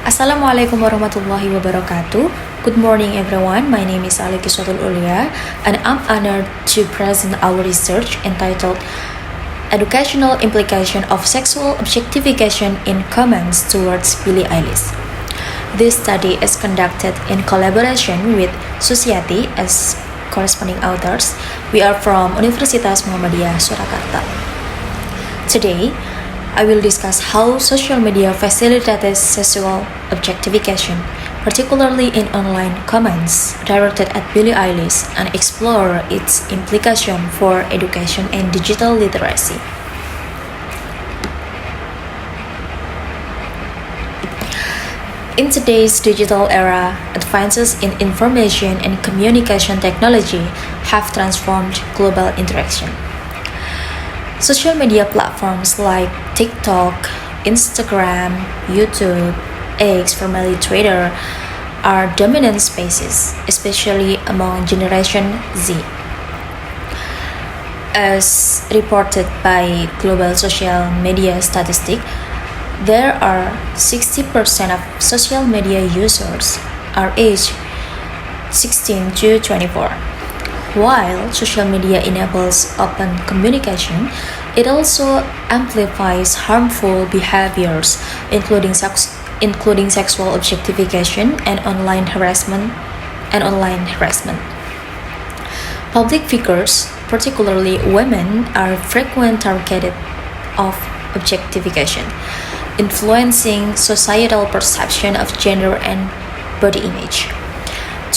Assalamualaikum warahmatullahi wabarakatuh. Good morning everyone, my name is Alaiky Ulya and I'm honored to present our research entitled Educational Implication of Sexual Objectification in Comments Towards Billie Eilish. This study is conducted in collaboration with Susiati as corresponding authors. We are from Universitas Muhammadiyah, Surakarta. Today, I will discuss how social media facilitates sexual objectification, particularly in online comments directed at Billie Eilish, and explore its implication for education and digital literacy. In today's digital era, advances in information and communication technology have transformed global interaction. Social media platforms like TikTok, Instagram, YouTube, X, formerly Twitter, are dominant spaces, especially among Generation Z. As reported by Global Social Media Statistic, there are 60% of social media users are aged 16 to 24. While social media enables open communication, it also amplifies harmful behaviors, including sexual objectification and online harassment. Public figures, particularly women, are frequent targeted of objectification, influencing societal perception of gender and body image.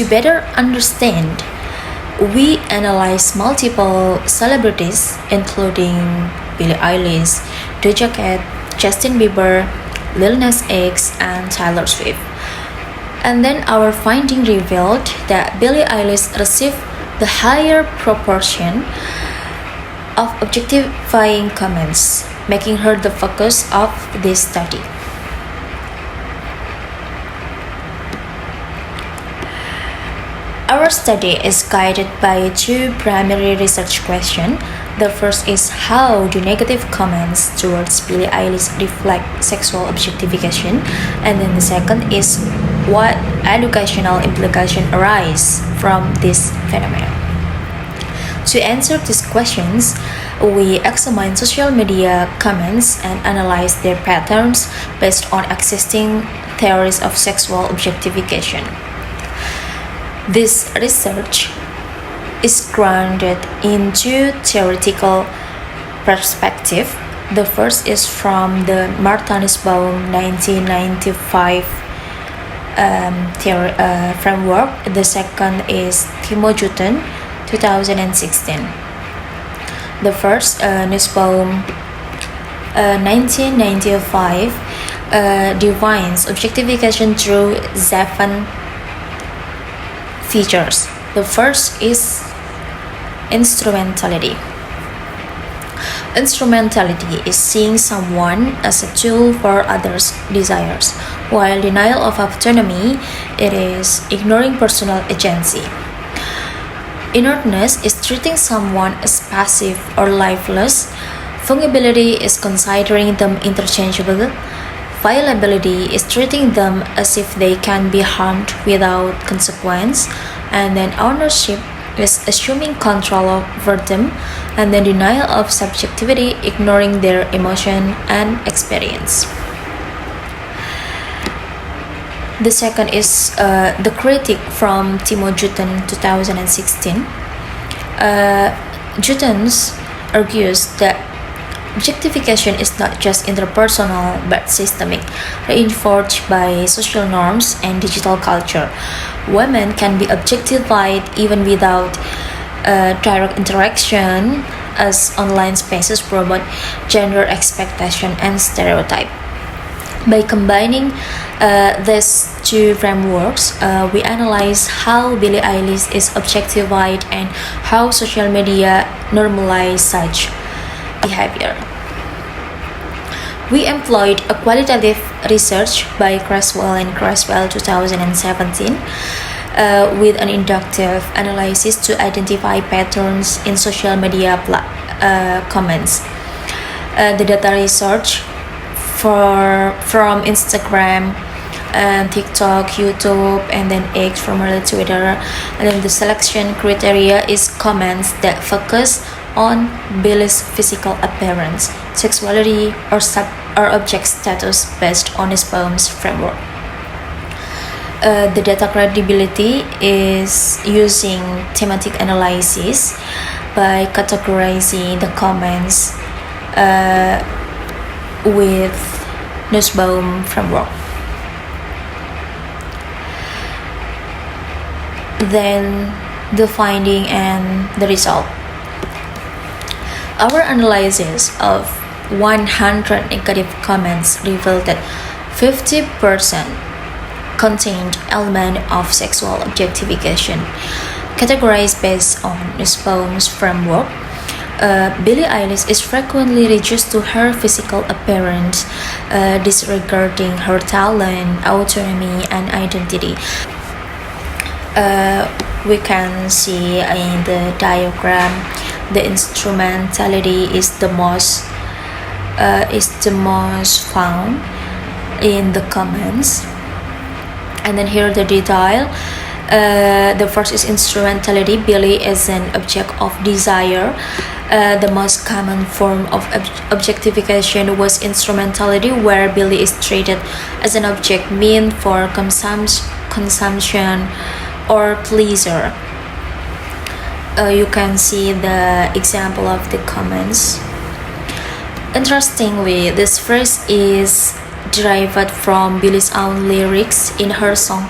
To better understand, we analyzed multiple celebrities, including Billie Eilish, Doja Cat, Justin Bieber, Lil Nas X, and Taylor Swift. And then our finding revealed that Billie Eilish received the higher proportion of objectifying comments, making her the focus of this study. Our study is guided by two primary research questions. The first is how do negative comments towards Billie Eilish reflect sexual objectification, and then the second is what educational implications arise from this phenomenon. To answer these questions, we examine social media comments and analyze their patterns based on existing theories of sexual objectification. This research is grounded in two theoretical perspectives. The first is from the Martinus-Baum 1995 framework. The second is Timo Jutten 2016. The first, Nussbaum 1995, defines objectification through 7 features. The first is instrumentality. Instrumentality is seeing someone as a tool for others' desires, while denial of autonomy, it is ignoring personal agency. Inertness is treating someone as passive or lifeless. Fungibility is considering them interchangeable. Violability is treating them as if they can be harmed without consequence, and then ownership is assuming control over them, and then denial of subjectivity, ignoring their emotion and experience. The second is the critic from Timo Jutten 2016. Jutten argues that objectification is not just interpersonal but systemic, reinforced by social norms and digital culture. Women can be objectified even without direct interaction, as online spaces promote gender expectation and stereotype. By combining these two frameworks, we analyze how Billie Eilish is objectified and how social media normalize such behavior. We employed a qualitative research by Creswell and Creswell 2017 with an inductive analysis to identify patterns in social media comments. The data research from Instagram TikTok, YouTube, and then X, formerly Twitter. And then the selection criteria is comments that focus on Billie's physical appearance, sexuality, or object status based on his poem's framework. The data credibility is using thematic analysis by categorizing the comments with Nussbaum framework. Then the finding and the result. Our analysis of 100 negative comments revealed that 50% contained element of sexual objectification. Categorized based on Nussbaum's framework, Billie Eilish is frequently reduced to her physical appearance, disregarding her talent, autonomy, and identity. We can see in the diagram the instrumentality is the most found in the comments. And then here the detail. The first is instrumentality. Billie is an object of desire. The most common form of objectification was instrumentality, where Billie is treated as an object meant for consumption or pleasure. You can see the example of the comments. Interestingly, this phrase is derived from Billie's own lyrics in her song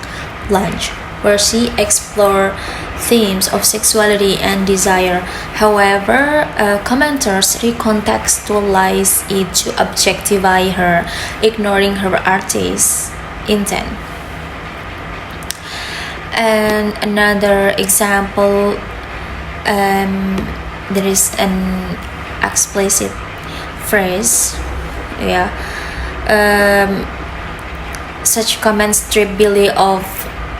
Lunch, where she explored themes of sexuality and desire. However, commenters recontextualize it to objectify her, ignoring her artist's intent. And another example, there is an explicit phrase. Such comments strip Billie of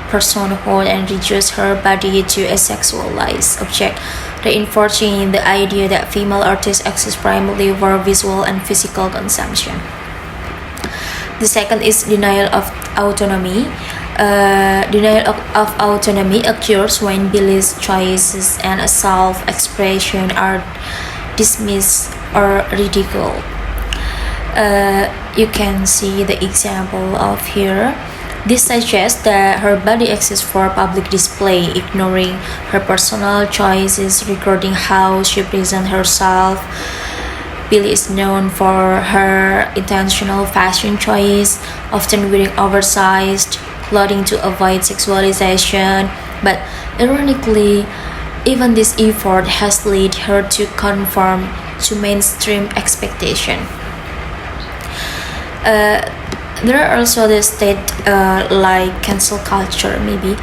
personhood and reduce her body to a sexualized object, reinforcing the idea that female artists exist primarily for visual and physical consumption. The second is denial of autonomy. Denial of autonomy occurs when Billie's choices and self-expression are dismissed or ridiculed. You can see the example of here. This suggests that her body exists for public display, ignoring her personal choices regarding how she presents herself. Billie is known for her intentional fashion choice, often wearing oversized clothing to avoid sexualization, but ironically, even this effort has led her to conform to mainstream expectation. There are also the state like cancel culture. Maybe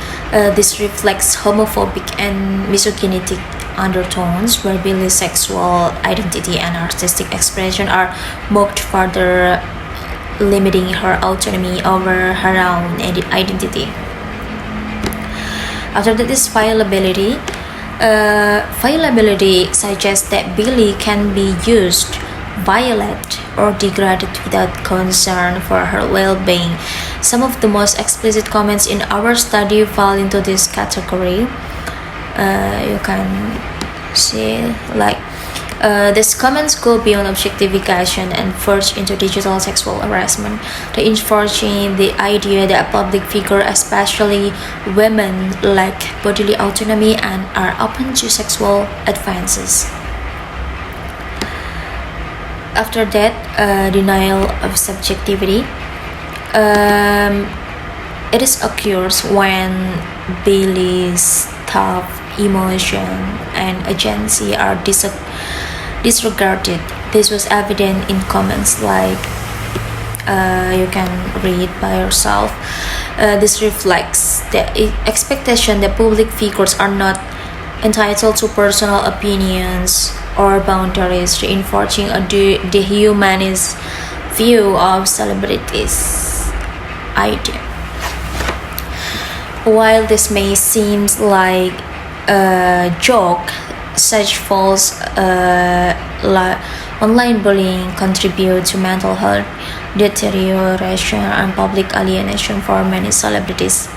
this reflects homophobic and misogynistic undertones, where Billie's sexual identity and artistic expression are mocked, further limiting her autonomy over her own identity. After that is violability. Violability suggests that Billie can be used, violated, or degraded without concern for her well-being. Some of the most explicit comments in our study fall into this category. You can see these comments go beyond objectification and verge into digital sexual harassment, reinforcing the idea that public figures, especially women, lack bodily autonomy and are open to sexual advances. After that, denial of subjectivity. It occurs when Billie's thought, emotion, and agency are disregarded. This was evident in comments like you can read by yourself. This reflects the expectation that public figures are not entitled to personal opinions or boundaries, reinforcing a dehumanist view of celebrities' idea. While this may seem like a joke, such false online bullying contribute to mental health deterioration and public alienation for many celebrities.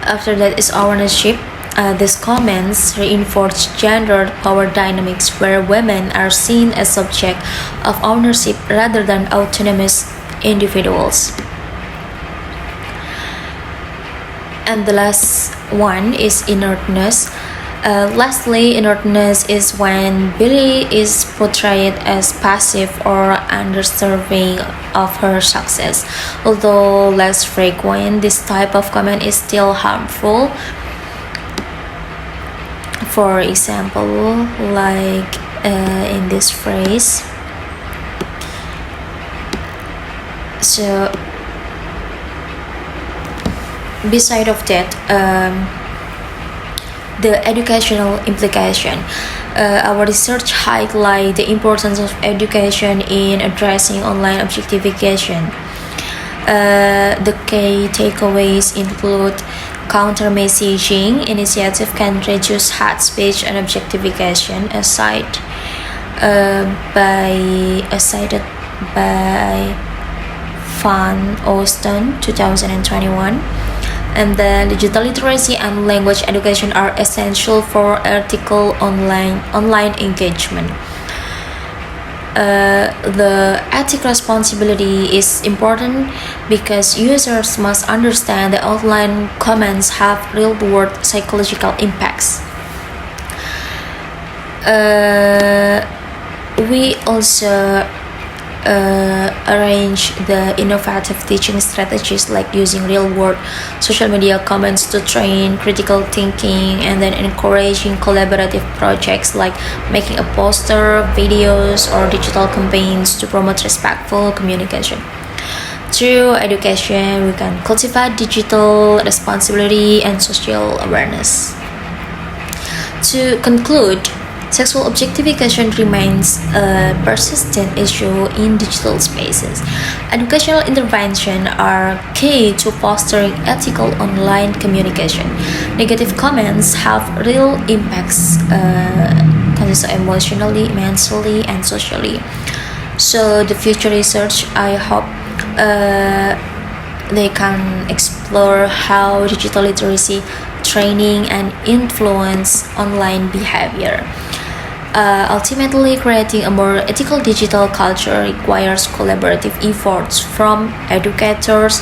After that is ownership. These comments reinforce gendered power dynamics where women are seen as subject of ownership rather than autonomous individuals. And the last one is inertness. Lastly, inertness is when Billie is portrayed as passive or undeserving of her success. Although less frequent, this type of comment is still harmful. For example, like in this phrase. So, beside of that, the educational implication. Our research highlight the importance of education in addressing online objectification. The key takeaways include counter-messaging initiative can reduce hate speech and objectification as cited by Van Oosten 2021. And then digital literacy and language education are essential for ethical online engagement. The ethical responsibility is important because users must understand that online comments have real-world psychological impacts. We also arrange the innovative teaching strategies like using real-world social media comments to train critical thinking, and then encouraging collaborative projects like making a poster, videos, or digital campaigns to promote respectful communication. Through education, we can cultivate digital responsibility and social awareness. To conclude, sexual objectification remains a persistent issue in digital spaces. Educational interventions are key to fostering ethical online communication. Negative comments have real impacts emotionally, mentally, and socially. So the future research, I hope they can explore how digital literacy training and influence online behavior. Ultimately, creating a more ethical digital culture requires collaborative efforts from educators,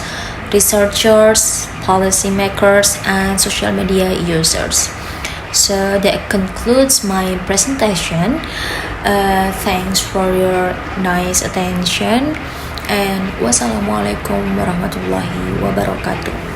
researchers, policymakers, and social media users. So that concludes my presentation. Thanks for your nice attention, and wassalamualaikum warahmatullahi wabarakatuh.